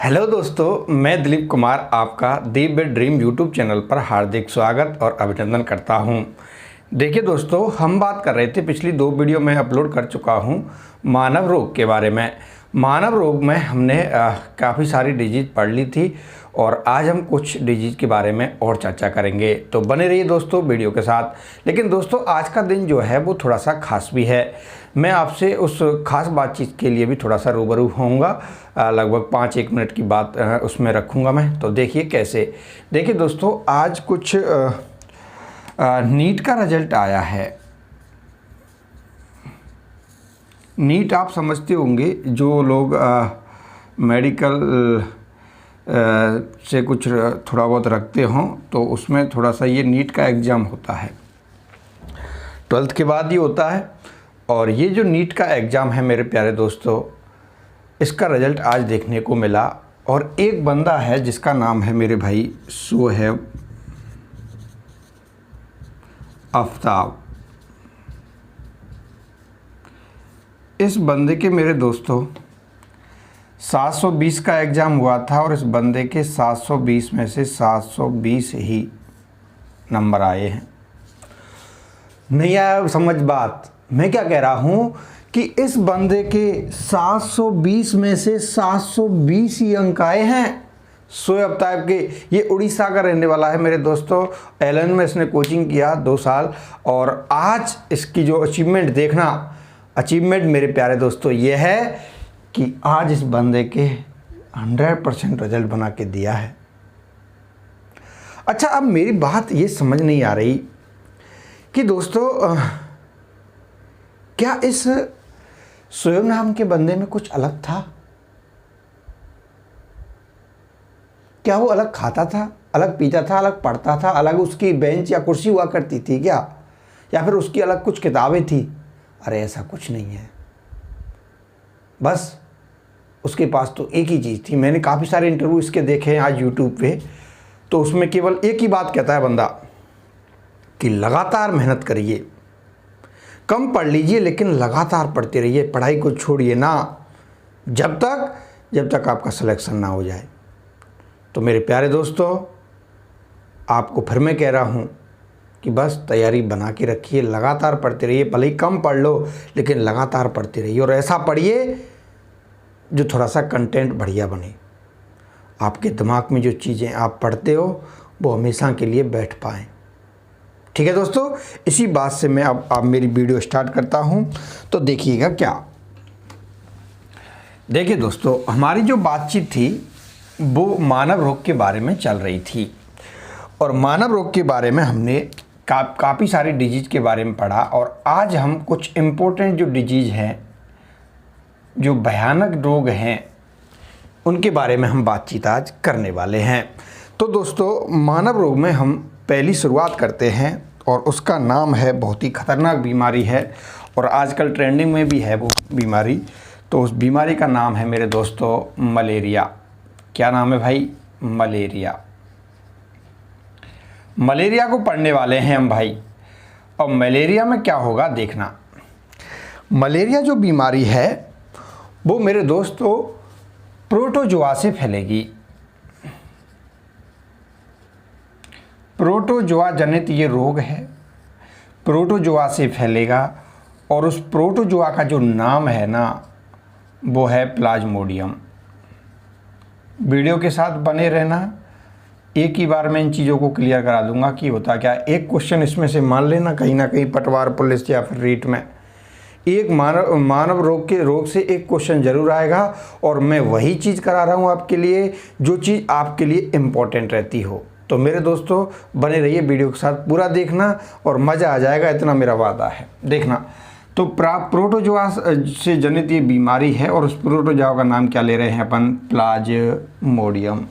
Hello दोस्तों, मैं दिलीप कुमार आपका दिव्य ड्रीम यूट्यूब चैनल पर हार्दिक स्वागत और अभिनंदन करता हूं। देखिए दोस्तों, हम बात कर रहे थे, पिछली 2 वीडियो में अपलोड कर चुका हूं मानव रोग के बारे में। मानव रोग में हमने काफ़ी सारी डिजीज़ पढ़ ली थी और आज हम कुछ डिजीज़ के बारे में और चर्चा करेंगे, तो बने रहिए दोस्तों वीडियो के साथ। लेकिन दोस्तों, आज का दिन जो है वो थोड़ा सा खास भी है। मैं आपसे उस खास बातचीत के लिए भी थोड़ा सा रूबरू होऊंगा, लगभग 5-1 मिनट की बात उसमें रखूंगा मैं। तो देखिए कैसे। देखिए दोस्तों, आज कुछ नीट का रिजल्ट आया है। नीट आप समझते होंगे, जो लोग मेडिकल से कुछ थोड़ा बहुत रखते हों तो उसमें थोड़ा सा ये नीट का एग्ज़ाम होता है, 12th के बाद ही होता है। और ये जो नीट का एग्ज़ाम है मेरे प्यारे दोस्तों, इसका रिज़ल्ट आज देखने को मिला। और एक बंदा है जिसका नाम है मेरे भाई शोएब आफ्ताब। इस बंदे के मेरे दोस्तों 720 का एग्ज़ाम हुआ था और इस बंदे के 720 में से 720 ही नंबर आए हैं। नहीं आया समझ बात? मैं क्या कह रहा हूँ कि इस बंदे के 720 में से 720 ही अंक आए हैं शोएब आफ्ताब के। ये उड़ीसा का रहने वाला है मेरे दोस्तों। एलन में इसने कोचिंग किया 2 साल और आज इसकी जो अचीवमेंट देखना, अचीवमेंट मेरे प्यारे दोस्तों ये है कि आज इस बंदे के 100% रिजल्ट बना के दिया है। अच्छा, अब मेरी बात ये समझ नहीं आ रही कि दोस्तों क्या इस शोएब नाम के बंदे में कुछ अलग था? क्या वो अलग खाता था, अलग पीता था, अलग पढ़ता था, अलग उसकी बेंच या कुर्सी हुआ करती थी क्या, या फिर उसकी अलग कुछ किताबें थी? अरे ऐसा कुछ नहीं है। बस उसके पास तो एक ही चीज़ थी। मैंने काफ़ी सारे इंटरव्यू इसके देखे हैं आज यूट्यूब पे, तो उसमें केवल एक ही बात कहता है बंदा कि लगातार मेहनत करिए, कम पढ़ लीजिए लेकिन लगातार पढ़ते रहिए, पढ़ाई को छोड़िए ना जब तक आपका सिलेक्शन ना हो जाए। तो मेरे प्यारे दोस्तों, आपको फिर मैं कह रहा हूँ कि बस तैयारी बना के रखिए, लगातार पढ़ते रहिए, भले ही कम पढ़ लो लेकिन लगातार पढ़ते रहिए। और ऐसा पढ़िए जो थोड़ा सा कंटेंट बढ़िया बने, आपके दिमाग में जो चीज़ें आप पढ़ते हो वो हमेशा के लिए बैठ पाएँ। ठीक है दोस्तों, इसी बात से मैं अब मेरी वीडियो स्टार्ट करता हूं। तो देखिएगा क्या। देखिए दोस्तों, हमारी जो बातचीत थी वो मानव रोग के बारे में चल रही थी और मानव रोग के बारे में हमने काफ़ी सारी डिजीज़ के बारे में पढ़ा। और आज हम कुछ इम्पोर्टेंट जो डिजीज़ हैं, जो भयानक रोग हैं, उनके बारे में हम बातचीत आज करने वाले हैं। तो दोस्तों, मानव रोग में हम पहली शुरुआत करते हैं और उसका नाम है, बहुत ही ख़तरनाक बीमारी है और आजकल ट्रेंडिंग में भी है वो बीमारी। तो उस बीमारी का नाम है मेरे दोस्तों मलेरिया। क्या नाम है भाई? मलेरिया। मलेरिया को पढ़ने वाले हैं हम भाई। और मलेरिया में क्या होगा देखना। मलेरिया जो बीमारी है वो मेरे दोस्तों प्रोटोजोआ से फैलेगी। प्रोटोजोआ जनित ये रोग है, प्रोटोजोआ से फैलेगा और उस प्रोटोजोआ का जो नाम है ना वो है प्लाज्मोडियम। वीडियो के साथ बने रहना, एक ही बार मैं इन चीज़ों को क्लियर करा दूंगा कि होता क्या। एक क्वेश्चन इसमें से मान लेना कहीं ना कहीं पटवार पुलिस या फिर रीट में एक मानव रोग से एक क्वेश्चन जरूर आएगा और मैं वही चीज़ करा रहा हूँ आपके लिए जो चीज़ आपके लिए इम्पोर्टेंट रहती हो। तो मेरे दोस्तों बने रहिए, वीडियो के साथ पूरा देखना और मज़ा आ जाएगा, इतना मेरा वादा है। देखना, तो प्रोटोजोआ से जनित ये बीमारी है और उस प्रोटोजोआ का नाम क्या ले रहे हैं अपन? प्लाज्मोडियम।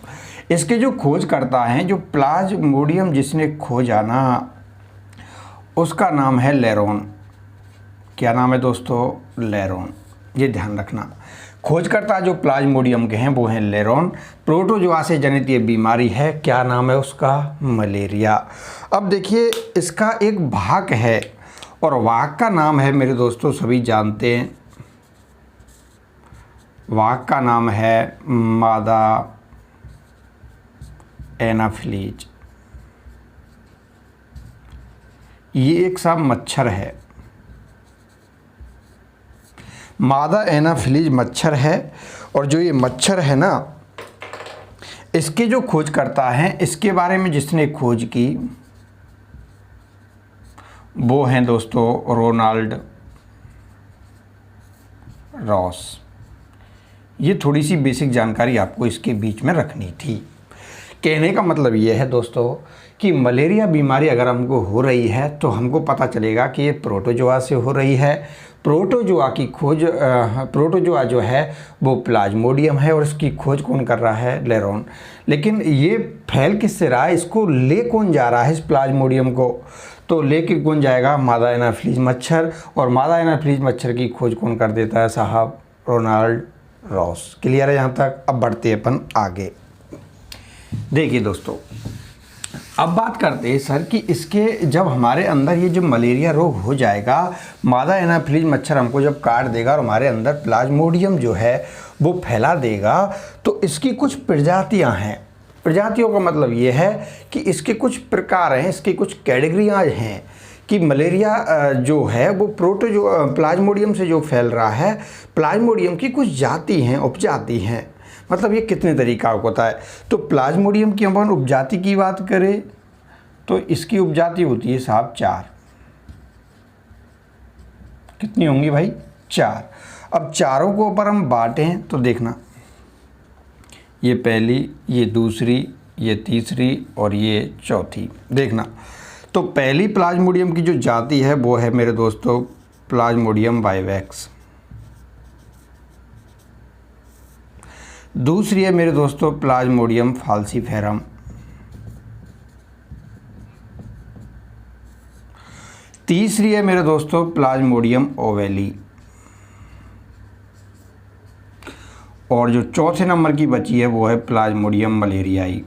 इसके जो खोज करता है, जो प्लाज्मोडियम जिसने खोजा ना, उसका नाम है लेरोन। क्या नाम है दोस्तों? लेरोन। ये ध्यान रखना। खोजकर्ता जो प्लाज्मोडियम के हैं वो हैं लेरोन। प्रोटोजोआ से जनित ये बीमारी है, क्या नाम है उसका? मलेरिया। अब देखिए, इसका एक भाग है और वाहक का नाम है मेरे दोस्तों, सभी जानते हैं, वाहक का नाम है मादा एनाफिलीज। ये एक सा मच्छर है, मादा एनाफिलीज मच्छर है। और जो ये मच्छर है ना, इसके जो खोज करता है, इसके बारे में जिसने खोज की वो हैं दोस्तों रोनाल्ड रॉस। ये थोड़ी सी बेसिक जानकारी आपको इसके बीच में रखनी थी। कहने का मतलब ये है दोस्तों कि मलेरिया बीमारी अगर हमको हो रही है तो हमको पता चलेगा कि ये प्रोटोजोआ से हो रही है। प्रोटोजोआ की खोज प्रोटोजोआ जो है वो प्लाज्मोडियम है और इसकी खोज कौन कर रहा है? लेरोन। लेकिन ये फैल किससे रहा है? इसको ले कौन जा रहा है इस प्लाज्मोडियम को? तो लेके कौन जाएगा? मादा एनाफिलीज मच्छर। और मादा एनाफिलीज मच्छर की खोज कौन कर देता है साहब? Ronald Ross. क्लियर है यहाँ तक? अब बढ़ते हैं अपन आगे। देखिए दोस्तों, अब बात करते हैं सर कि इसके जब हमारे अंदर ये जो मलेरिया रोग हो जाएगा, मादा एनाफिलीज मच्छर हमको जब काट देगा और हमारे अंदर प्लाज्मोडियम जो है वो फैला देगा, तो इसकी कुछ प्रजातियां हैं। प्रजातियों का मतलब ये है कि इसके कुछ प्रकार हैं, इसकी कुछ कैटेगरियाँ हैं कि मलेरिया जो है वो प्लाज्मोडियम से जो फैल रहा है, प्लाज्मोडियम की कुछ जाति हैं, उपजाति हैं। मतलब ये कितने तरीका होता है? तो प्लाज्मोडियम की अपन उपजाति की बात करें तो इसकी उपजाति होती है साहब 4। कितनी होंगी भाई? 4। अब चारों को ऊपर हम बांटें तो देखना, ये पहली, ये दूसरी, ये तीसरी और ये चौथी। देखना, तो पहली प्लाज्मोडियम की जो जाति है वो है मेरे दोस्तों प्लाज्मोडियम वाइवैक्स। दूसरी है मेरे दोस्तों प्लाज्मोडियम फाल्सीफेरम। तीसरी है मेरे दोस्तों प्लाज्मोडियम ओवेली। और जो चौथे नंबर की बची है वो है प्लाज्मोडियम मलेरियाई।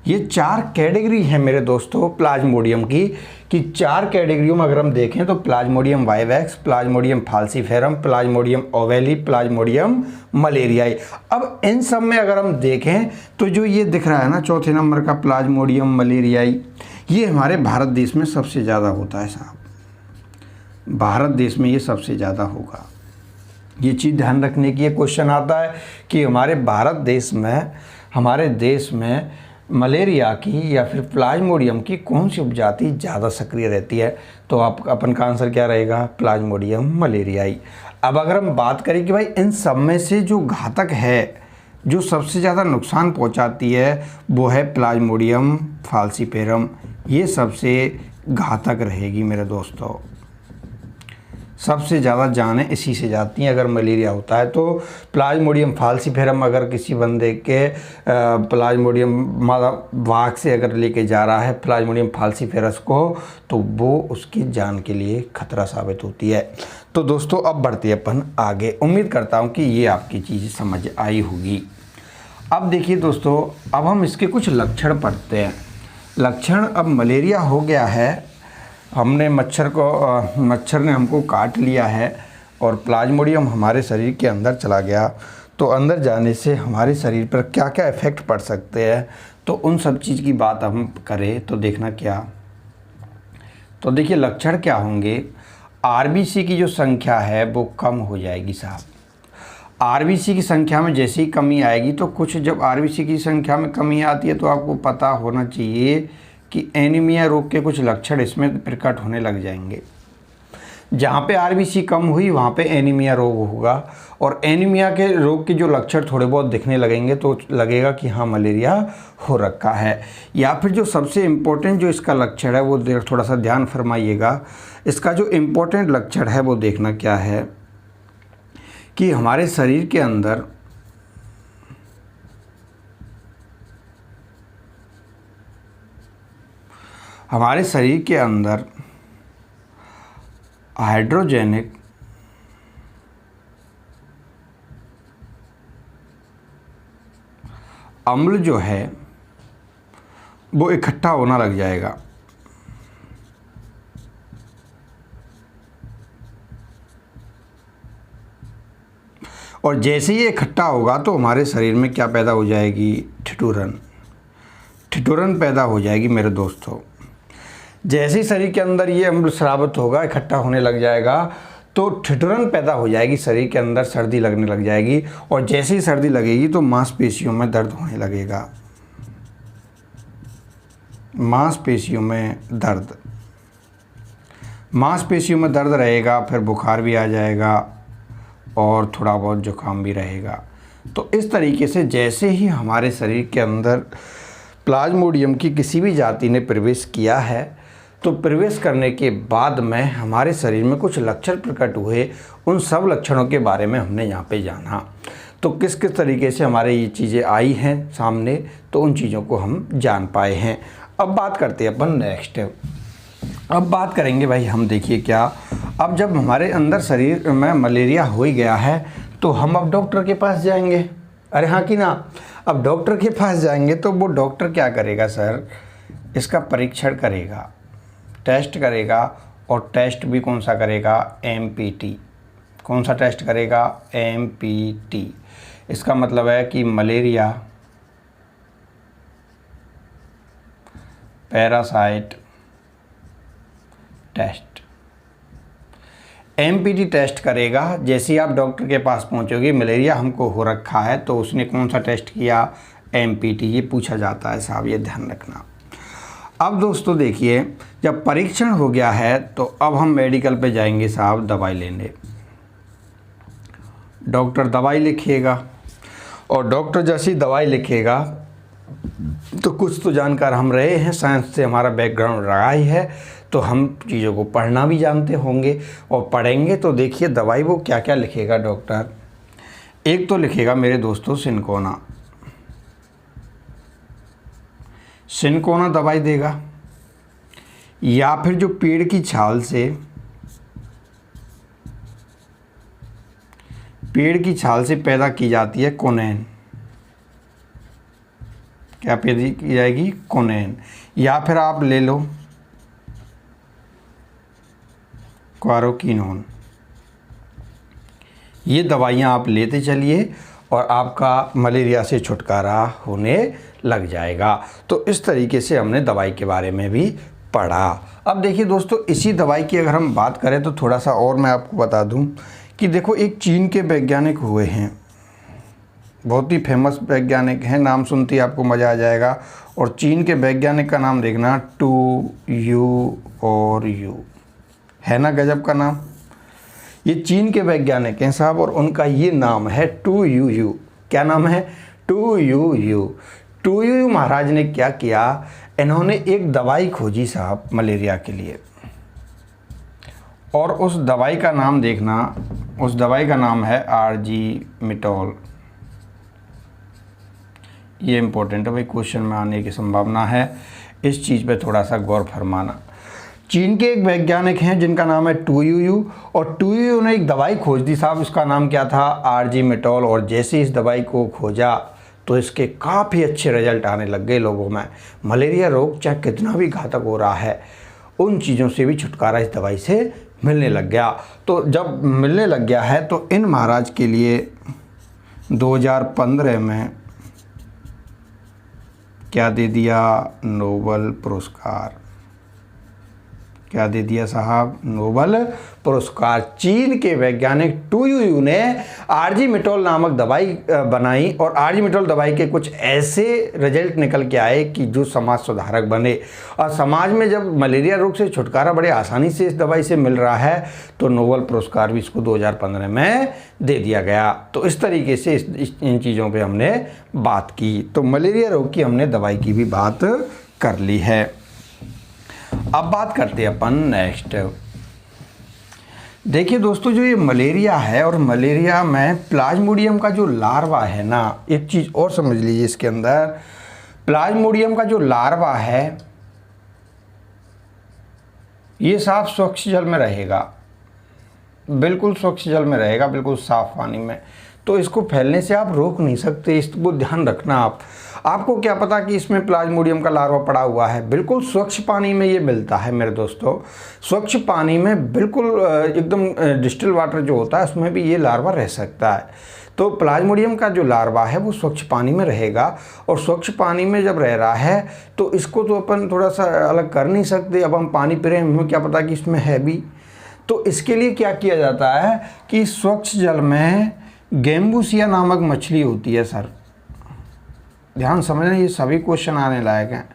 ये 4 कैटेगरी हैं मेरे दोस्तों प्लाज्मोडियम की, कि 4 कैटेगरियों में अगर हम देखें तो plasmodium vivax, plasmodium falciparum, plasmodium ovale, plasmodium malariae. अब इन सब में अगर हम देखें तो जो ये दिख रहा है ना चौथे नंबर का प्लाज्मोडियम मलेरियाई, ये हमारे भारत देश में सबसे ज़्यादा होता है साहब। भारत देश में ये सबसे ज़्यादा होगा। ये चीज़ ध्यान रखने की, ये क्वेश्चन आता है कि हमारे देश में मलेरिया की या फिर प्लाज्मोडियम की कौन सी उपजाति ज़्यादा सक्रिय रहती है? तो अपन का आंसर क्या रहेगा? Plasmodium malariae. अब अगर हम बात करें कि भाई इन सब में से जो घातक है, जो सबसे ज़्यादा नुकसान पहुंचाती है, वो है प्लाज्मोडियम फाल्सीफेरम। ये सबसे घातक रहेगी मेरे दोस्तों। सबसे ज़्यादा जानें इसी से जाती हैं अगर मलेरिया होता है। तो प्लाज्मोडियम फाल्सीफेरम अगर किसी बंदे के प्लाज्मोडियम मादा वाहक से अगर लेके जा रहा है प्लाज्मोडियम फाल्सीफेरस को, तो वो उसकी जान के लिए खतरा साबित होती है। तो दोस्तों अब बढ़ते अपन आगे। उम्मीद करता हूँ कि ये आपकी चीज़ समझ आई होगी। अब देखिए दोस्तों, अब हम इसके कुछ लक्षण पढ़ते हैं। लक्षण, अब मलेरिया हो गया है, हमने मच्छर ने हमको काट लिया है और प्लाज्मोडियम हमारे शरीर के अंदर चला गया, तो अंदर जाने से हमारे शरीर पर क्या क्या इफ़ेक्ट पड़ सकते हैं, तो उन सब चीज़ की बात हम करें तो देखना क्या। तो देखिए लक्षण क्या होंगे। आरबीसी की जो संख्या है वो कम हो जाएगी साहब। आरबीसी की संख्या में जैसे ही कमी आएगी तो कुछ, जब आरबीसी की संख्या में कमी आती है तो आपको पता होना चाहिए कि एनीमिया रोग के कुछ लक्षण इसमें प्रकट होने लग जाएंगे। जहाँ पे आरबीसी कम हुई वहाँ पे एनीमिया रोग होगा, और एनीमिया के रोग के जो लक्षण थोड़े बहुत दिखने लगेंगे तो लगेगा कि हाँ मलेरिया हो रखा है। या फिर जो सबसे इम्पोर्टेंट जो इसका लक्षण है वो थोड़ा सा ध्यान फरमाइएगा। इसका जो इम्पोर्टेंट लक्षण है वो देखना क्या है कि हमारे शरीर के अंदर हाइड्रोजेनिक अम्ल जो है वो इकट्ठा होना लग जाएगा। और जैसे ही ये इकट्ठा होगा तो हमारे शरीर में क्या पैदा हो जाएगी, ठिठुरन। ठिठुरन पैदा हो जाएगी मेरे दोस्तों। जैसे ही शरीर के अंदर ये अम्ल स्रावित होगा, इकट्ठा होने लग जाएगा, तो ठिठुरन पैदा हो जाएगी, शरीर के अंदर सर्दी लगने लग जाएगी। और जैसे ही सर्दी लगेगी तो मांसपेशियों में दर्द होने लगेगा, मांसपेशियों में दर्द। मांसपेशियों में दर्द रहेगा, फिर बुखार भी आ जाएगा और थोड़ा बहुत जुकाम भी रहेगा। तो इस तरीके से जैसे ही हमारे शरीर के अंदर प्लाज्मोडियम की किसी भी जाति ने प्रवेश किया है, तो प्रवेश करने के बाद में हमारे शरीर में कुछ लक्षण प्रकट हुए। उन सब लक्षणों के बारे में हमने यहाँ पे जाना। तो किस किस तरीके से हमारे ये चीज़ें आई हैं सामने, तो उन चीज़ों को हम जान पाए हैं। अब बात करते हैं अपन नेक्स्ट। अब बात करेंगे भाई हम, देखिए क्या, अब जब हमारे अंदर शरीर में मलेरिया हो ही गया है तो हम अब डॉक्टर के पास जाएंगे। अरे हाँ कि ना, अब डॉक्टर के पास जाएंगे तो वो डॉक्टर क्या करेगा सर, इसका परीक्षण करेगा, टेस्ट करेगा। और टेस्ट भी कौन सा करेगा, MPT। कौन सा टेस्ट करेगा, MPT। इसका मतलब है कि malaria parasite test. MPT test करेगा। जैसे ही आप डॉक्टर के पास पहुंचोगे, मलेरिया हमको हो रखा है, तो उसने कौन सा टेस्ट किया, MPT। ये पूछा जाता है साहब, ये ध्यान रखना। अब दोस्तों देखिए, जब परीक्षण हो गया है तो अब हम मेडिकल पे जाएंगे साहब दवाई लेने। डॉक्टर दवाई लिखेगा, और डॉक्टर जैसी दवाई लिखेगा तो कुछ तो जानकार हम रहे हैं, साइंस से हमारा बैकग्राउंड रहा ही है, तो हम चीज़ों को पढ़ना भी जानते होंगे। और पढ़ेंगे तो देखिए दवाई वो क्या क्या लिखेगा डॉक्टर। एक तो लिखेगा मेरे दोस्तों सिनकोना। सिनकोना दवाई देगा। या फिर जो पेड़ की छाल से पैदा की जाती है कोनेन। क्या पैदा की जाएगी, कोनेन। या फिर आप ले लो क्वारोकिनोन। ये दवाइयाँ आप लेते चलिए और आपका मलेरिया से छुटकारा होने लग जाएगा। तो इस तरीके से हमने दवाई के बारे में भी पढ़ा। अब देखिए दोस्तों, इसी दवाई की अगर हम बात करें तो थोड़ा सा और मैं आपको बता दूं कि देखो, एक चीन के वैज्ञानिक हुए हैं, बहुत ही फेमस वैज्ञानिक हैं, नाम सुनते ही आपको मज़ा आ जाएगा। और चीन के वैज्ञानिक का नाम देखना, टू यू और यू, है ना गजब का नाम। ये चीन के वैज्ञानिक हैं साहब, और उनका ये नाम है टू यू यू। क्या नाम है, Tu Youyou. Tu Youyou महाराज ने क्या किया, इन्होंने एक दवाई खोजी साहब मलेरिया के लिए। और उस दवाई का नाम देखना, उस दवाई का नाम है आर्जिमिटोल। ये इम्पोर्टेंट है भाई, क्वेश्चन में आने की संभावना है, इस चीज़ पे थोड़ा सा गौर फरमाना। चीन के एक वैज्ञानिक हैं जिनका नाम है टू यू यू, और टू यू यू ने एक दवाई खोज दी साहब, उसका नाम क्या था, आर्जिमिटोल। और जैसे इस दवाई को खोजा तो इसके काफ़ी अच्छे रिजल्ट आने लग गए लोगों में। मलेरिया रोग चाहे कितना भी घातक हो रहा है, उन चीज़ों से भी छुटकारा इस दवाई से मिलने लग गया। तो जब मिलने लग गया है तो इन महाराज के लिए 2015 में क्या दे दिया, नोबेल पुरस्कार। क्या दे दिया साहब, नोबेल पुरस्कार। चीन के वैज्ञानिक टू यू यू ने आर्जिमिटोल नामक दवाई बनाई, और आर्जिमिटोल दवाई के कुछ ऐसे रिजल्ट निकल के आए कि जो समाज सुधारक बने। और समाज में जब मलेरिया रोग से छुटकारा बड़े आसानी से इस दवाई से मिल रहा है, तो नोबेल पुरस्कार भी इसको 2015 में दे दिया गया। तो इस तरीके से इन चीज़ों पे हमने बात की। तो मलेरिया रोग की हमने दवाई की भी बात कर ली है। अब बात करते हैं अपन नेक्स्ट। देखिए दोस्तों, जो ये मलेरिया है, और मलेरिया में प्लाज्मोडियम का जो लार्वा है ना, एक चीज़ और समझ लीजिए इसके अंदर, प्लाज्मोडियम का जो लार्वा है ये साफ स्वच्छ जल में रहेगा, बिल्कुल स्वच्छ जल में रहेगा, बिल्कुल साफ पानी में। तो इसको फैलने से आप रोक नहीं सकते, इसको ध्यान रखना आप। आपको क्या पता कि इसमें प्लाज्मोडियम का लार्वा पड़ा हुआ है। बिल्कुल स्वच्छ पानी में ये मिलता है मेरे दोस्तों, स्वच्छ पानी में बिल्कुल एकदम डिस्टिल वाटर जो होता है उसमें भी ये लार्वा रह सकता है। तो प्लाज्मोडियम का जो लार्वा है वो स्वच्छ पानी में रहेगा, और स्वच्छ पानी में जब रह रहा है तो इसको तो अपन थोड़ा सा अलग कर नहीं सकते। अब हम पानी पी रहे हैं, हमें क्या पता कि इसमें है भी। तो इसके लिए क्या किया जाता है कि स्वच्छ जल में गैम्बूसिया नामक मछली होती है। सर ध्यान समझना, ये सभी क्वेश्चन आने लायक हैं।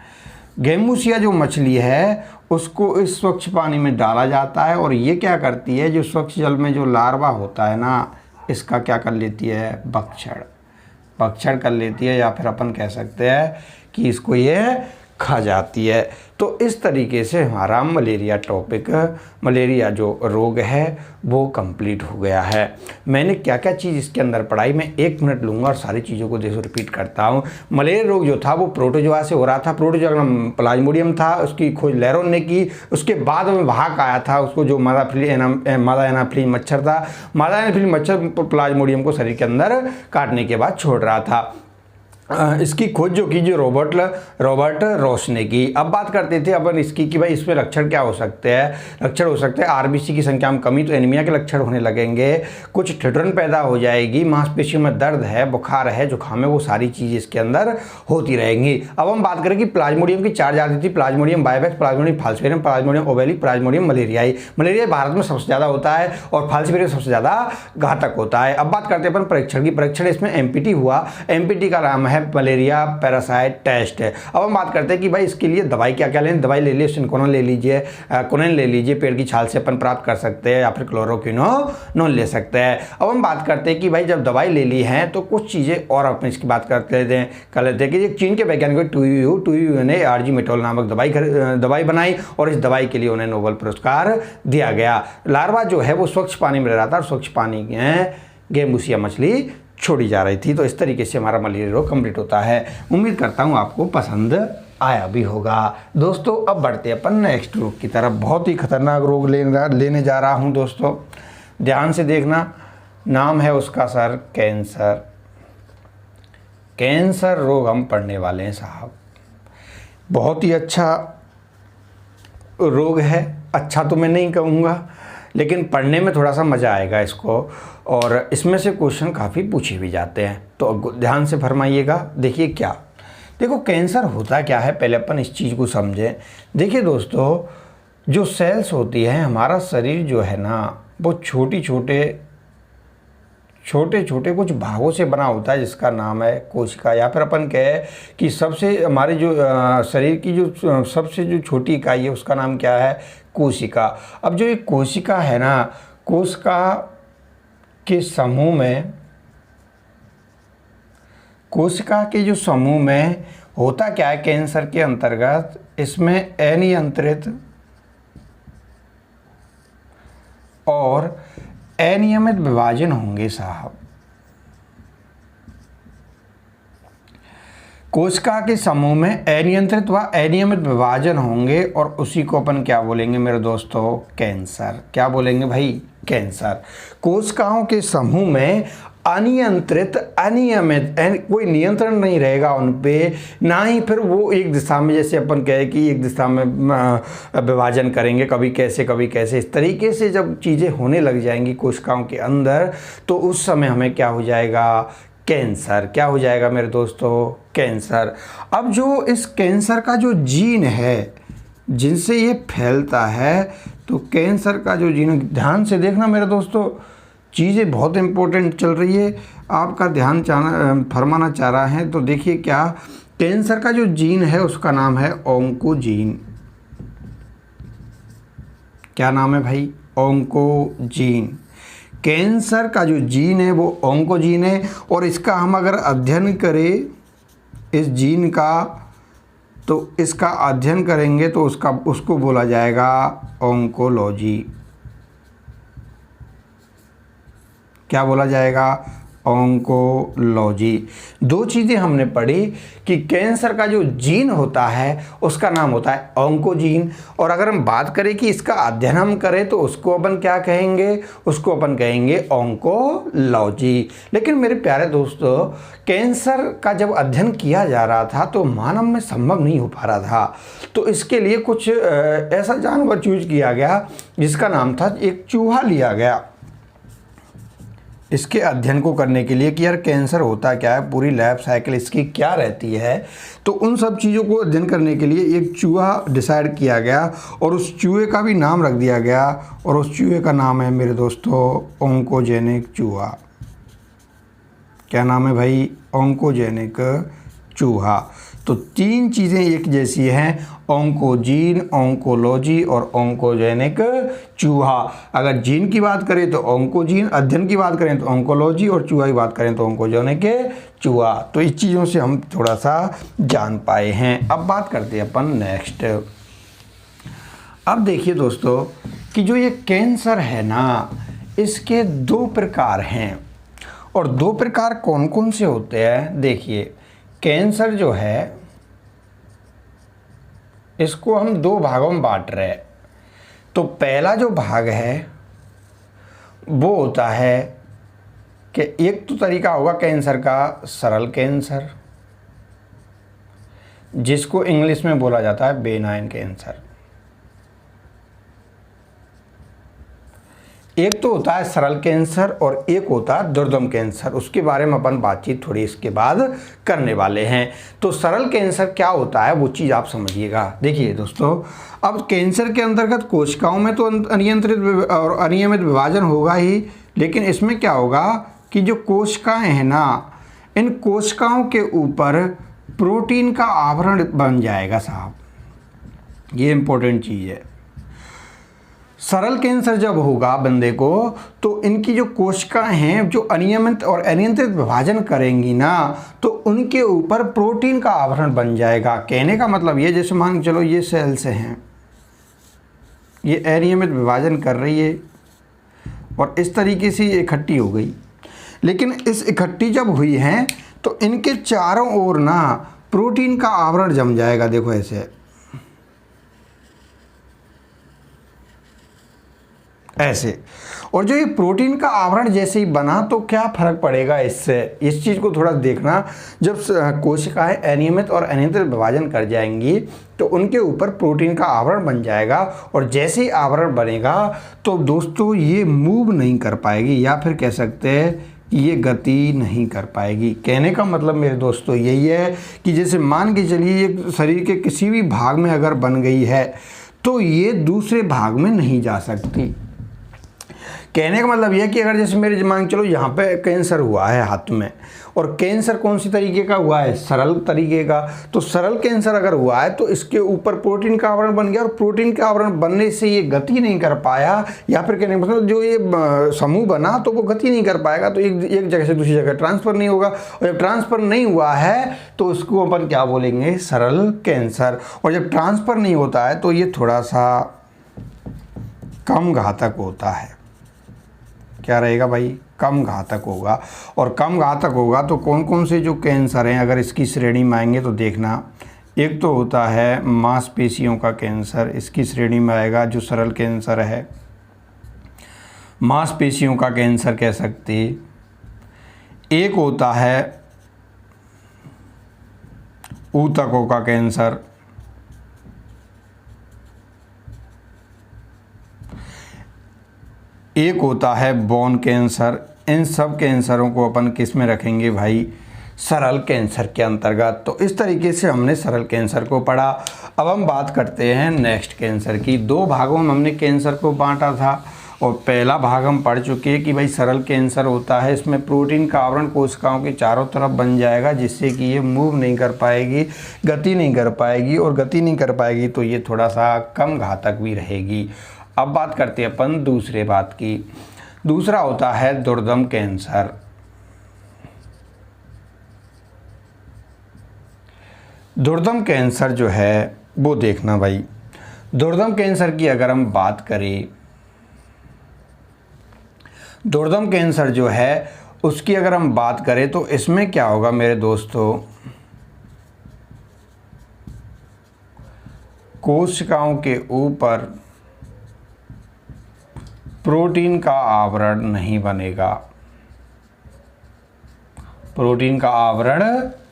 गैम्बूसिया जो मछली है उसको इस स्वच्छ पानी में डाला जाता है, और ये क्या करती है, जो स्वच्छ जल में जो लार्वा होता है ना, इसका क्या कर लेती है, भक्षण कर लेती है, या फिर अपन कह सकते हैं कि इसको ये खा जाती है। तो इस तरीके से हमारा मलेरिया टॉपिक, मलेरिया जो रोग है वो कंप्लीट हो गया है। मैंने क्या क्या चीज़ इसके अंदर पढ़ाई, मैं 1 मिनट लूँगा और सारी चीज़ों को देखो रिपीट करता हूँ। मलेरिया रोग जो था वो प्रोटोजोआ से हो रहा था। प्रोटोजोआ का नाम प्लाज्मोडियम था, उसकी खोज लेरोन ने की। उसके बाद में वाहक आया था, उसको जो मादा एनाफ्लीज मच्छर था, मादा एनाफ्लीज मच्छर प्लाज्मोडियम को शरीर के अंदर काटने के बाद छोड़ रहा था। इसकी खोज जो की जो रॉबर्ट रॉस ने की। अब बात करते थे अपन इसकी कि भाई इसमें लक्षण क्या हो सकते हैं। लक्षण हो सकते हैं आरबीसी की संख्या में कमी, तो एनीमिया के लक्षण होने लगेंगे, कुछ ठिठुरन पैदा हो जाएगी, मांसपेशियों में दर्द है, बुखार है, जुकाम है, वो सारी चीज़ इसके अंदर होती रहेंगी। अब हम बात करें कि प्लाज्मोडियम की 4 जाति थी, plasmodium vivax, plasmodium falciparum, plasmodium ovale, plasmodium malariae. Malaria Bharat में सबसे ज़्यादा होता है और फाल्सिपेरियम सबसे ज़्यादा घातक होता है। अब बात करते हैं अपन परीक्षण की। परीक्षण इसमें एमपीटी हुआ। एमपीटी का नाम है मलेरिया पैरासाइट टेस्ट है। अब हम बात करते हैं कि भाई इसके लिए दवाई क्या क्या लें। दवाई ले लीजिए, सिनकोना ले लीजिए, कोनेन ले लीजिए, पेड़ की छाल से अपन प्राप्त कर सकते हैं, या फिर क्लोरोक्विनोन ले सकते हैं। अब हम बात करते हैं कि भाई जब दवाई ले ली है तो कुछ चीज़ें और अपन इसकी बात कर लेते हैं कि चीन के वैज्ञानिक टू ने आर्जिमेटोल नामक दवाई बनाई, और इस दवाई के लिए उन्हें नोबेल पुरस्कार दिया गया। लार्वा जो है वो स्वच्छ पानी में रह रहा था, और स्वच्छ पानी में गैम्बूसिया मछली छोड़ी जा रही थी। तो इस तरीके से हमारा मलेरिया रोग कंप्लीट होता है। उम्मीद करता हूँ आपको पसंद आया भी होगा। दोस्तों अब बढ़ते हैं अपन नेक्स्ट रोग की तरफ। बहुत ही खतरनाक रोग लेने जा रहा हूँ दोस्तों, ध्यान से देखना। नाम है उसका सर कैंसर। कैंसर रोग हम पढ़ने वाले हैं साहब। बहुत ही अच्छा रोग है, अच्छा तो मैं नहीं कहूँगा, लेकिन पढ़ने में थोड़ा सा मज़ा आएगा इसको, और इसमें से क्वेश्चन काफ़ी पूछे भी जाते हैं। तो ध्यान से फरमाइएगा। देखिए क्या, देखो कैंसर होता क्या है, पहले अपन इस चीज़ को समझें। देखिए दोस्तों, जो सेल्स होती हैं, हमारा शरीर जो है ना वो छोटे छोटे कुछ भागों से बना होता है, जिसका नाम है कोशिका, या फिर अपन कहे कि सबसे हमारे जो शरीर की जो सबसे जो छोटी इकाई है उसका नाम क्या है, कोशिका। अब जो एक कोशिका है ना, कोशिका के समूह में, कोशिका के जो समूह में होता क्या है कैंसर के अंतर्गत, इसमें अनियंत्रित और अनियमित विभाजन होंगे साहब। कोशिका के समूह में अनियंत्रित व अनियमित विभाजन होंगे, और उसी को अपन क्या बोलेंगे मेरे दोस्तों, कैंसर। क्या बोलेंगे भाई, कैंसर। कोशिकाओं के समूह में अनियंत्रित, अनियमित, कोई नियंत्रण नहीं रहेगा उन पे, ना ही फिर वो एक दिशा में, जैसे अपन कहे कि एक दिशा में विभाजन करेंगे, कभी कैसे कभी कैसे, इस तरीके से जब चीज़ें होने लग जाएंगी कोशिकाओं के अंदर, तो उस समय हमें क्या हो जाएगा, कैंसर। क्या हो जाएगा मेरे दोस्तों, कैंसर। अब जो इस कैंसर का जो जीन है जिनसे ये फैलता है, तो कैंसर का जो जीन, ध्यान से देखना मेरे दोस्तों, चीज़ें बहुत इंपॉर्टेंट चल रही है, आपका ध्यान फरमाना चाह रहा है। तो देखिए क्या, कैंसर का जो जीन है उसका नाम है ऑन्कोजीन। क्या नाम है भाई, ऑन्कोजीन। कैंसर का जो जीन है वो ऑन्कोजीन है, और इसका हम अगर अध्ययन करें इस जीन का, तो इसका अध्ययन करेंगे तो उसको बोला जाएगा ऑन्कोलॉजी। क्या बोला जाएगा, ऑन्कोलॉजी। दो चीज़ें हमने पढ़ी कि कैंसर का जो जीन होता है उसका नाम होता है ऑन्कोजीन, और अगर हम बात करें कि इसका अध्ययन हम करें तो उसको अपन क्या कहेंगे, उसको अपन कहेंगे ऑन्कोलॉजी। लेकिन मेरे प्यारे दोस्तों, कैंसर का जब अध्ययन किया जा रहा था तो मानव में संभव नहीं हो पा रहा था, तो इसके लिए कुछ ऐसा जानवर चूज किया गया जिसका नाम था, एक चूहा लिया गया। इसके अध्ययन को करने के लिए कि यार कैंसर होता क्या है, पूरी लाइफ साइकिल इसकी क्या रहती है, तो उन सब चीज़ों को अध्ययन करने के लिए एक चूहा डिसाइड किया गया और उस चूहे का भी नाम रख दिया गया और उस चूहे का नाम है मेरे दोस्तों ओंकोजेनिक चूहा। क्या नाम है भाई? ओंकोजेनिक चूहा। तो तीन चीज़ें एक जैसी हैं, ओंकोजीन, ओंकोलॉजी और ओंकोजेनिक चूहा। अगर जीन की बात करें तो ओंकोजीन, अध्ययन की बात करें तो ओंकोलॉजी और चूहा की बात करें तो ओंकोजेनिक चूहा। तो इस चीज़ों से हम थोड़ा सा जान पाए हैं। अब बात करते हैं अपन नेक्स्ट। अब देखिए दोस्तों कि जो ये कैंसर है ना, इसके दो प्रकार हैं और दो प्रकार कौन कौन से होते हैं। देखिए कैंसर जो है इसको हम दो भागों में बांट रहे हैं। तो पहला जो भाग है वो होता है कि एक तो तरीका होगा कैंसर का सरल कैंसर, जिसको इंग्लिश में बोला जाता है बेनाइन कैंसर। एक तो होता है सरल कैंसर और एक होता है दुर्दम कैंसर। उसके बारे में अपन बातचीत थोड़ी इसके बाद करने वाले हैं। तो सरल कैंसर क्या होता है वो चीज़ आप समझिएगा। देखिए दोस्तों, अब कैंसर के अंतर्गत कोशिकाओं में तो अनियंत्रित और अनियमित विभाजन होगा ही, लेकिन इसमें क्या होगा कि जो कोशिकाएं हैं ना, इन कोशिकाओं के ऊपर प्रोटीन का आवरण बन जाएगा साहब। ये इंपॉर्टेंट चीज़ है। सरल कैंसर जब होगा बंदे को, तो इनकी जो कोशिकाएं हैं जो अनियमित और अनियंत्रित विभाजन करेंगी ना, तो उनके ऊपर प्रोटीन का आवरण बन जाएगा। कहने का मतलब ये, जैसे मान चलो ये सेल्स हैं, ये अनियमित विभाजन कर रही है और इस तरीके से ये इकट्ठी हो गई। लेकिन इस इकट्ठी जब हुई हैं तो इनके चारों ओर ना प्रोटीन का आवरण जम जाएगा। देखो ऐसे। और जो ये प्रोटीन का आवरण जैसे ही बना तो क्या फर्क पड़ेगा इससे, इस चीज़ को थोड़ा देखना। जब कोशिकाएं अनियमित और अनियंत्रित विभाजन कर जाएंगी तो उनके ऊपर प्रोटीन का आवरण बन जाएगा और जैसे ही आवरण बनेगा तो दोस्तों ये मूव नहीं कर पाएगी, या फिर कह सकते हैं कि ये गति नहीं कर पाएगी। कहने का मतलब मेरे दोस्तों यही है कि जैसे मान के चलिए ये शरीर के किसी भी भाग में अगर बन गई है तो ये दूसरे भाग में नहीं जा सकती। कहने का मतलब यह कि अगर जैसे मेरे मान चलो यहाँ पे कैंसर हुआ है हाथ में, और कैंसर कौन सी तरीके का हुआ है? सरल तरीके का। तो सरल कैंसर अगर हुआ है तो इसके ऊपर प्रोटीन का आवरण बन गया और प्रोटीन का आवरण बनने से ये गति नहीं कर पाया, या फिर कहने का मतलब जो ये समूह बना तो वो गति नहीं कर पाएगा, तो एक जगह से दूसरी जगह ट्रांसफ़र नहीं होगा। और जब ट्रांसफ़र नहीं हुआ है तो उसको अपन क्या बोलेंगे? सरल कैंसर। और जब ट्रांसफ़र नहीं होता है तो ये थोड़ा सा कम घातक होता है। क्या रहेगा भाई? कम घातक होगा। और कम घातक होगा तो कौन कौन से जो कैंसर हैं अगर इसकी श्रेणी में आएंगे तो देखना, एक तो होता है मांसपेशियों का कैंसर, इसकी श्रेणी में आएगा जो सरल कैंसर है। मांसपेशियों का कैंसर कह सकते। एक होता है ऊतकों का कैंसर, एक होता है बोन कैंसर। इन सब कैंसरों को अपन किस में रखेंगे भाई? सरल कैंसर के अंतर्गत। तो इस तरीके से हमने सरल कैंसर को पढ़ा। अब हम बात करते हैं नेक्स्ट कैंसर की। दो भागों में हमने कैंसर को बांटा था और पहला भाग हम पढ़ चुके हैं कि भाई सरल कैंसर होता है, इसमें प्रोटीन का आवरण कोशिकाओं के चारों तरफ बन जाएगा जिससे कि ये मूव नहीं कर पाएगी, गति नहीं कर पाएगी, और गति नहीं कर पाएगी तो ये थोड़ा सा कम घातक भी रहेगी। अब बात करते हैं अपन दूसरे बात की। दूसरा होता है दुर्दम कैंसर। दुर्दम कैंसर जो है वो देखना भाई, दुर्दम कैंसर की अगर हम बात करें, दुर्दम कैंसर जो है उसकी अगर हम बात करें तो इसमें क्या होगा मेरे दोस्तों? कोशिकाओं के ऊपर प्रोटीन का आवरण नहीं बनेगा, प्रोटीन का आवरण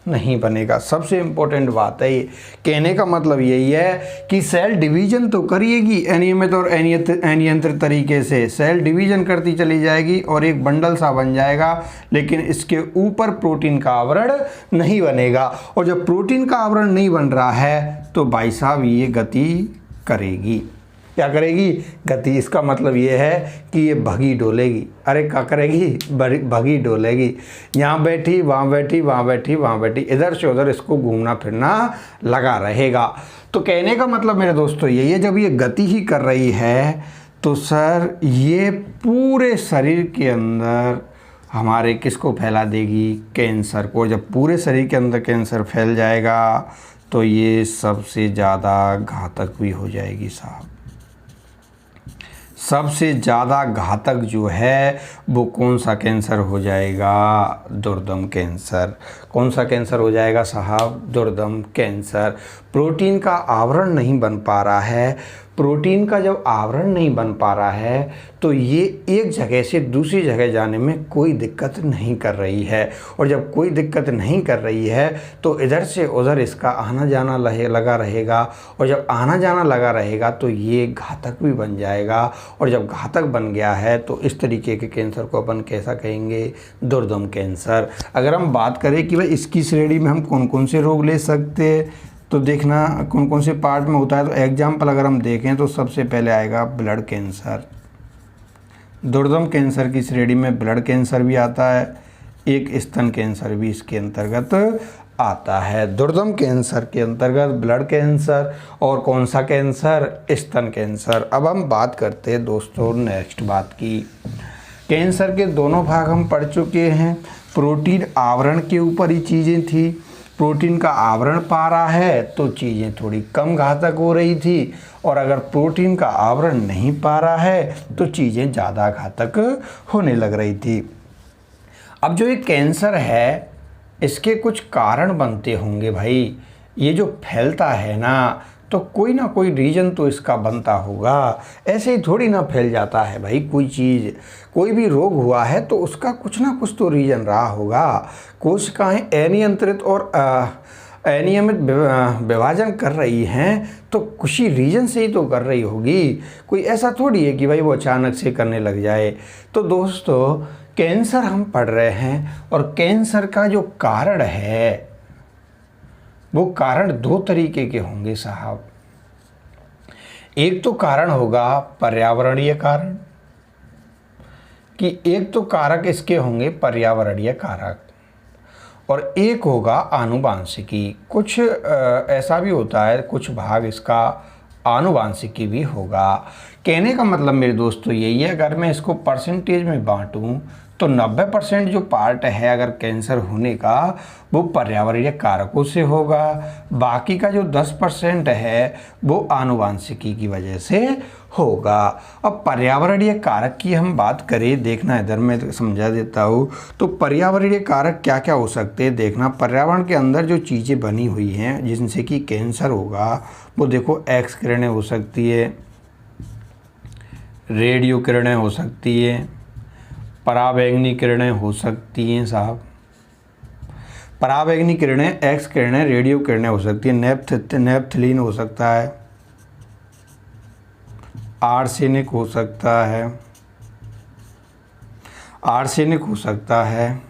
नहीं बनेगा। सबसे इम्पोर्टेंट बात है ये। कहने का मतलब यही है कि सेल डिवीजन तो करिएगी अनियमित और अनियंत्रित तरीके से, सेल डिवीजन करती चली जाएगी और एक बंडल सा बन जाएगा, लेकिन इसके ऊपर प्रोटीन का आवरण नहीं बनेगा। और जब प्रोटीन का आवरण नहीं बन रहा है तो भाई साहब ये गति करेगी। क्या करेगी? गति। इसका मतलब ये है कि ये भगी डोलेगी। अरे क्या करेगी? भगी डोलेगी। यहाँ बैठी, वहाँ बैठी, वहाँ बैठी, वहाँ बैठी, इधर से उधर इसको घूमना फिरना लगा रहेगा। तो कहने का मतलब मेरे दोस्तों यही है, जब ये गति ही कर रही है तो सर ये पूरे शरीर के अंदर हमारे किसको फैला देगी? कैंसर को। जब पूरे शरीर के अंदर कैंसर फैल जाएगा तो ये सबसे ज़्यादा घातक भी हो जाएगी साहब। सबसे ज़्यादा घातक जो है वो कौन सा कैंसर हो जाएगा? दुर्दम कैंसर। कौन सा कैंसर हो जाएगा साहब? दुर्दम कैंसर। प्रोटीन का आवरण नहीं बन पा रहा है। प्रोटीन का जब आवरण नहीं बन पा रहा है तो ये एक जगह से दूसरी जगह जाने में कोई दिक्कत नहीं कर रही है, और जब कोई दिक्कत नहीं कर रही है तो इधर से उधर इसका आना जाना लगा रहेगा, और जब आना जाना लगा रहेगा तो ये घातक भी बन जाएगा। और जब घातक बन गया है तो इस तरीके के कैंसर को अपन कैसा कहेंगे? दुर्दम कैंसर। अगर हम बात करें कि भाई इसकी श्रेणी में हम कौन कौन से रोग ले सकते हैं, तो देखना कौन कौन से पार्ट में होता है। तो एग्जाम्पल अगर हम देखें तो सबसे पहले आएगा ब्लड कैंसर। दुर्दम कैंसर की श्रेणी में ब्लड कैंसर भी आता है, एक स्तन कैंसर भी इसके अंतर्गत आता है। दुर्दम कैंसर के अंतर्गत ब्लड कैंसर और कौन सा कैंसर? स्तन कैंसर। अब हम बात करते हैं दोस्तों नेक्स्ट बात की। कैंसर के दोनों भाग हम पढ़ चुके हैं। प्रोटीन आवरण के ऊपर ही चीज़ें थी। प्रोटीन का आवरण पा रहा है तो चीज़ें थोड़ी कम घातक हो रही थी, और अगर प्रोटीन का आवरण नहीं पा रहा है तो चीज़ें ज़्यादा घातक होने लग रही थी। अब जो ये कैंसर है इसके कुछ कारण बनते होंगे भाई। ये जो फैलता है ना तो कोई ना कोई रीजन तो इसका बनता होगा। ऐसे ही थोड़ी ना फैल जाता है भाई कोई चीज़। कोई भी रोग हुआ है तो उसका कुछ ना कुछ तो रीजन रहा होगा। कोशिकाएं अनियंत्रित और अनियमित विभाजन कर रही हैं तो कुछ ही रीजन से ही तो कर रही होगी। कोई ऐसा थोड़ी है कि भाई वो अचानक से करने लग जाए। तो दोस्तों कैंसर हम पढ़ रहे हैं, और कैंसर का जो कारण है वो कारण दो तरीके के होंगे साहब। एक तो कारण होगा पर्यावरणीय कारण, कि एक तो कारक इसके होंगे पर्यावरणीय कारक, और एक होगा आनुवांशिकी। कुछ ऐसा भी होता है, कुछ भाग इसका आनुवांशिकी भी होगा। कहने का मतलब मेरे दोस्तों यही है, अगर मैं इसको परसेंटेज में बांटूं तो 90% जो पार्ट है अगर कैंसर होने का वो पर्यावरणीय कारकों से होगा। बाकी का जो 10% है वो आनुवांशिकी की वजह से होगा। अब पर्यावरणीय कारक की हम बात करें, देखना इधर मैं समझा देता हूँ। तो पर्यावरणीय कारक क्या क्या हो सकते हैं देखना। पर्यावरण के अंदर जो चीज़ें बनी हुई हैं जिनसे कि कैंसर होगा, वो देखो एक्स किरणें हो सकती है, रेडियो किरणें हो सकती है, पराबैंगनी किरणें हो सकती हैं साहब। पराबैंगनी किरणें, एक्स किरणें, रेडियो किरणें हो सकती हैं। नेपथलीन हो सकता है, आर्सेनिक हो सकता है, आर्सेनिक हो सकता है,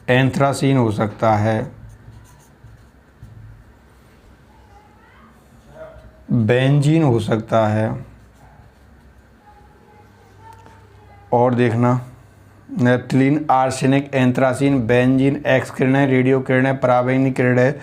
एंथ्रासीन हो सकता है, बेंजीन हो सकता है, और देखना नेपथलीन, आर्सेनिक, एंथ्रासीन, बेंजीन, एक्स किरणें, रेडियो किरणें, पराबैंगनी किरणें,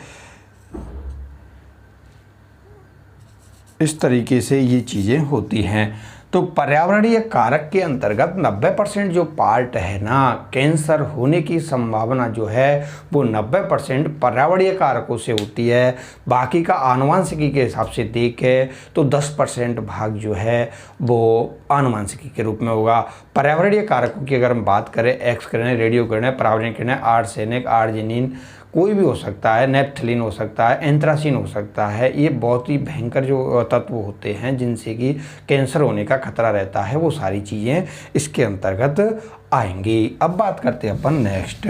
इस तरीके से ये चीज़ें होती हैं। तो पर्यावरणीय कारक के अंतर्गत 90% जो पार्ट है ना, कैंसर होने की संभावना जो है वो 90% पर्यावरणीय कारकों से होती है। बाकी का आनुवांशिकी के हिसाब से देखें तो 10% भाग जो है वो आनुवांशिकी के रूप में होगा। पर्यावरणीय कारकों की अगर हम बात करें, एक्स किरणें, रेडियो किरणें, पराबैंगनी किरणें, आर्सेनिक, आर्जिनिन, कोई भी हो सकता है, नेप्थलीन हो सकता है, एंथ्रासिन हो सकता है। ये बहुत ही भयंकर जो तत्व होते हैं जिनसे कि कैंसर होने का खतरा रहता है, वो सारी चीज़ें इसके अंतर्गत आएंगी। अब बात करते हैं अपन नेक्स्ट।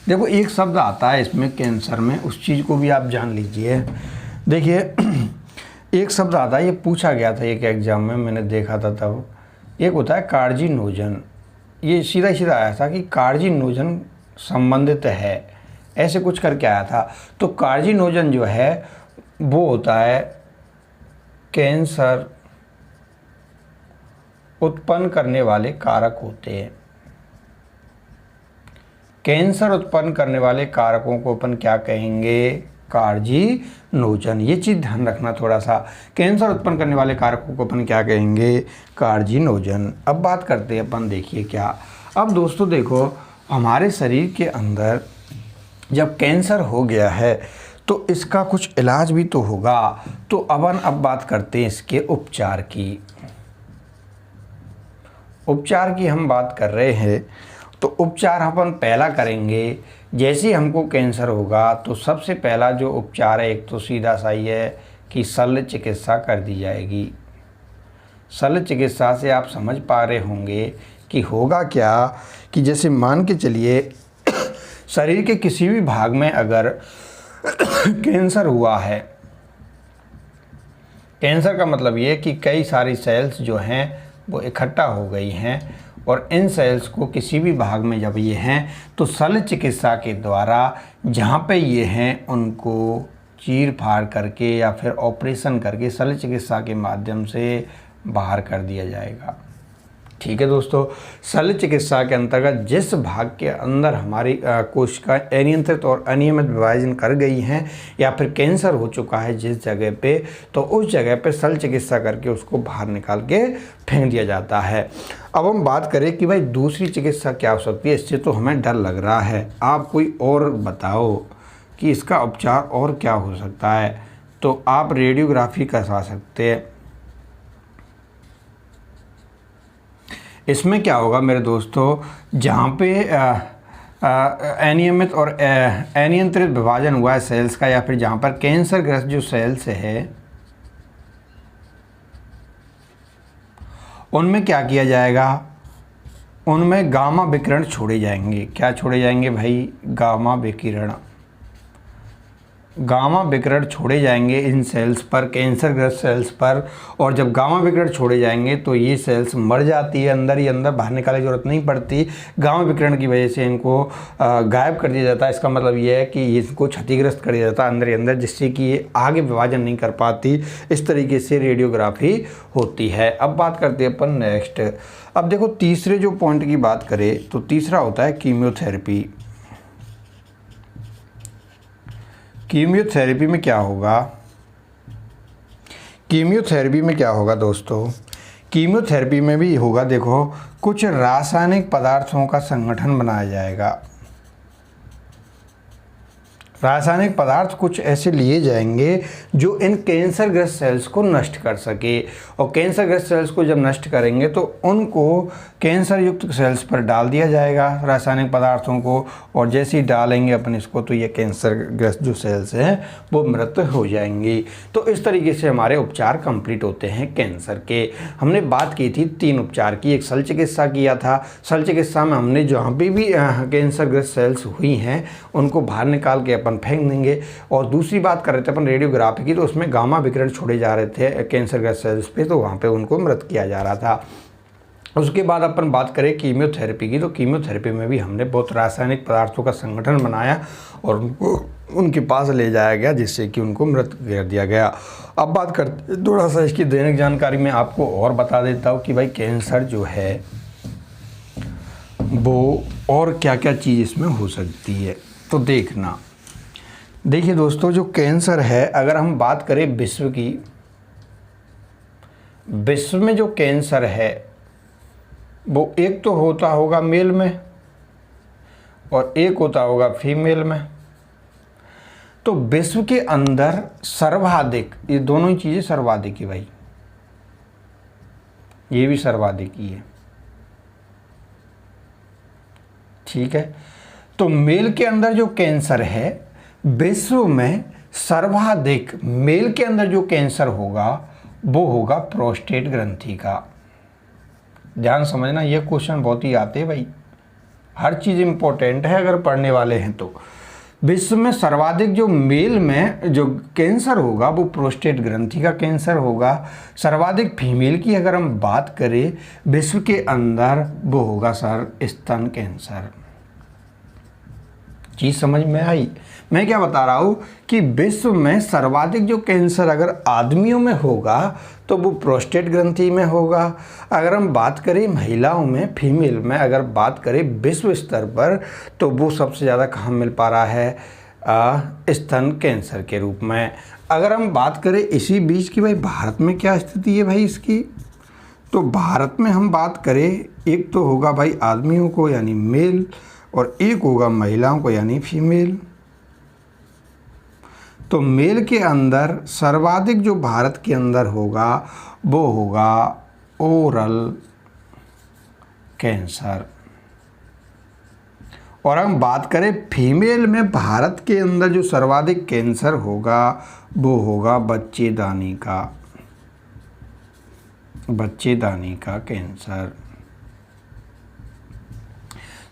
देखो एक शब्द आता है इसमें कैंसर में, उस चीज़ को भी आप जान लीजिए। देखिए एक शब्द आता है, ये पूछा गया था एक एग्जाम में, मैंने देखा था तब। एक होता है कार्जिनोजन। ये सीधा सीधा आया था कि कार्जिनोजन संबंधित है, ऐसे कुछ करके आया था। तो कार्जिनोजन जो है वो होता है कैंसर उत्पन्न करने वाले कारक होते हैं। कैंसर उत्पन्न करने वाले कारकों को अपन क्या कहेंगे? कार्जिनोजन। ये चीज़ ध्यान रखना थोड़ा सा, कैंसर उत्पन्न करने वाले कारकों को अपन क्या कहेंगे? कार्जिनोजन। अब बात करते हैं अपन, देखिए क्या। अब दोस्तों देखो, हमारे शरीर के अंदर जब कैंसर हो गया है तो इसका कुछ इलाज भी तो होगा। तो अब बात करते हैं इसके उपचार की। उपचार की हम बात कर रहे हैं, तो उपचार अपन पहला करेंगे। जैसे हमको कैंसर होगा तो सबसे पहला जो उपचार है, एक तो सीधा सा ही है कि शल्य चिकित्सा कर दी जाएगी। शल्य चिकित्सा से आप समझ पा रहे होंगे कि होगा क्या, कि जैसे मान के चलिए शरीर के किसी भी भाग में अगर कैंसर हुआ है, कैंसर का मतलब ये कि कई सारी सेल्स जो हैं वो इकट्ठा हो गई हैं, और इन सेल्स को किसी भी भाग में जब ये हैं तो शल्य चिकित्सा के द्वारा जहाँ पे ये हैं उनको चीर फाड़ करके या फिर ऑपरेशन करके शल्य चिकित्सा के माध्यम से बाहर कर दिया जाएगा। ठीक है दोस्तों, शल्य चिकित्सा के अंतर्गत जिस भाग के अंदर हमारी कोशिका अनियंत्रित और अनियमित विभाजन कर गई हैं या फिर कैंसर हो चुका है जिस जगह पे, तो उस जगह पे शल्य चिकित्सा करके उसको बाहर निकाल के फेंक दिया जाता है। अब हम बात करें कि भाई दूसरी चिकित्सा क्या हो सकती है, इससे तो हमें डर लग रहा है। आप कोई और बताओ कि इसका उपचार और क्या हो सकता है। तो आप रेडियोग्राफी करवा सकते हैं। इसमें क्या होगा मेरे दोस्तों, जहाँ पे अनियमित और अनियंत्रित विभाजन हुआ है सेल्स का, या फिर जहाँ पर कैंसर ग्रस्त जो सेल्स है उनमें क्या किया जाएगा? उनमें गामा विकिरण छोड़े जाएंगे। क्या छोड़े जाएंगे भाई? गामा विकिरण। गामा विकिरण छोड़े जाएंगे इन सेल्स पर, कैंसरग्रस्त सेल्स पर। और जब गामा विकिरण छोड़े जाएंगे तो ये सेल्स मर जाती है अंदर ही अंदर, बाहर निकालने की जरूरत नहीं पड़ती। गामा विकिरण की वजह से इनको गायब कर दिया जाता है। इसका मतलब ये है कि इसको क्षतिग्रस्त कर दिया जाता है अंदर ही अंदर, जिससे कि ये आगे विभाजन नहीं कर पाती। इस तरीके से रेडियोग्राफी होती है। अब बात करते हैं अपन नेक्स्ट। अब देखो तीसरे जो पॉइंट की बात करें तो तीसरा होता है कीमियोथेरेपी। कीमियोथेरेपी में क्या होगा? कीमियोथेरेपी में क्या होगा दोस्तों? कीमियोथेरेपी में भी होगा, देखो कुछ रासायनिक पदार्थों का संगठन बनाया जाएगा। रासायनिक पदार्थ कुछ ऐसे लिए जाएंगे जो इन कैंसरग्रस्त सेल्स को नष्ट कर सके, और कैंसरग्रस्त सेल्स को जब नष्ट करेंगे तो उनको कैंसर युक्त सेल्स पर डाल दिया जाएगा रासायनिक पदार्थों को, और जैसे ही डालेंगे अपन इसको तो ये कैंसरग्रस्त जो सेल्स हैं वो मृत हो जाएंगी। तो इस तरीके से हमारे उपचार कंप्लीट होते हैं कैंसर के। हमने बात की थी 3 उपचार की। एक शल्य चिकित्सा किया था। शल्य चिकित्सा में हमने जहाँ पे भी कैंसरग्रस्त सेल्स हुई हैं उनको बाहर निकाल के अपन फेंक देंगे। और दूसरी बात कर रहे थे अपन रेडियोग्राफी की, तो उसमें गामा विकिरण छोड़े जा रहे थे कैंसरग्रस्त सेल्स पे, तो वहाँ पे उनको मृत किया जा रहा था। उसके बाद अपन बात करें कीमियोथेरेपी की, तो कीमियोथेरेपी में भी हमने बहुत रासायनिक पदार्थों का संगठन बनाया और उनको उनके पास ले जाया गया, जिससे कि उनको मृत कर दिया गया। अब बात करते थोड़ा सा इसकी दैनिक जानकारी में आपको और बता देता हूँ कि भाई कैंसर जो है वो और क्या क्या चीज़ इसमें हो सकती है। तो देखना, देखिए दोस्तों, जो कैंसर है अगर हम बात करें विश्व की, विश्व में जो कैंसर है वो एक तो होता होगा मेल में और एक होता होगा फीमेल में। तो विश्व के अंदर सर्वाधिक, ये दोनों ही चीज़ें सर्वाधिक ही भाई, ये भी सर्वाधिक ही है। ठीक है, तो मेल के अंदर जो कैंसर है, विश्व में सर्वाधिक मेल के अंदर जो कैंसर होगा वो होगा प्रोस्टेट ग्रंथि का। ध्यान समझना, ये क्वेश्चन बहुत ही आते हैं भाई, हर चीज़ इम्पोर्टेंट है अगर पढ़ने वाले हैं तो। विश्व में सर्वाधिक जो मेल में जो कैंसर होगा वो प्रोस्टेट ग्रंथि का कैंसर होगा। सर्वाधिक फीमेल की अगर हम बात करें विश्व के अंदर, वो होगा सर स्तन कैंसर। चीज़ समझ में आई? मैं क्या बता रहा हूँ कि विश्व में सर्वाधिक जो कैंसर अगर आदमियों में होगा तो वो प्रोस्टेट ग्रंथि में होगा। अगर हम बात करें महिलाओं में, फीमेल में अगर बात करें विश्व स्तर पर, तो वो सबसे ज़्यादा कहाँ मिल पा रहा है, स्तन कैंसर के रूप में। अगर हम बात करें इसी बीच की भाई भारत में क्या स्थिति है भाई इसकी, तो भारत में हम बात करें, एक तो होगा भाई आदमियों को यानी मेल, और एक होगा महिलाओं को यानी फीमेल। तो मेल के अंदर सर्वाधिक जो भारत के अंदर होगा वो होगा ओरल कैंसर। और हम बात करें फीमेल में, भारत के अंदर जो सर्वाधिक कैंसर होगा वो होगा बच्चेदानी का कैंसर।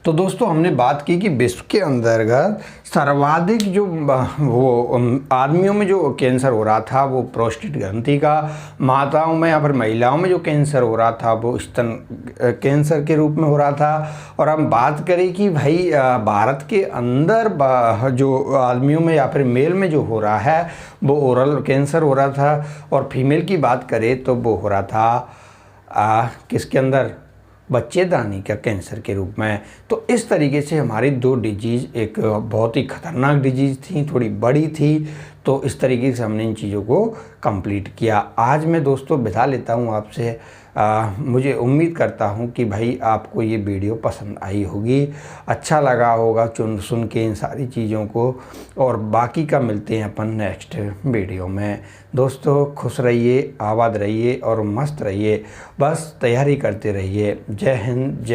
तो दोस्तों हमने बात की कि विश्व के अंतर्गत सर्वाधिक जो वो आदमियों में जो कैंसर हो रहा था वो प्रोस्टेट ग्रंथि का, माताओं में या फिर महिलाओं में जो कैंसर हो रहा था वो स्तन कैंसर के रूप में हो रहा था। और हम बात करें कि भाई भारत के अंदर जो आदमियों में या फिर मेल में जो हो रहा है वो ओरल कैंसर हो रहा था, और फीमेल की बात करें तो वो हो रहा था किसके अंदर, बच्चेदानी का कैंसर के रूप में। तो इस तरीके से हमारी दो डिजीज़, एक बहुत ही खतरनाक डिजीज़ थी, थोड़ी बड़ी थी, तो इस तरीके से हमने इन चीज़ों को कंप्लीट किया। आज मैं दोस्तों बिता लेता हूँ आपसे। मुझे उम्मीद करता हूँ कि भाई आपको ये वीडियो पसंद आई होगी, अच्छा लगा होगा सुन के इन सारी चीज़ों को, और बाकी का मिलते हैं अपन नेक्स्ट वीडियो में। दोस्तों खुश रहिए, आबाद रहिए और मस्त रहिए, बस तैयारी करते रहिए। जय हिंद, जय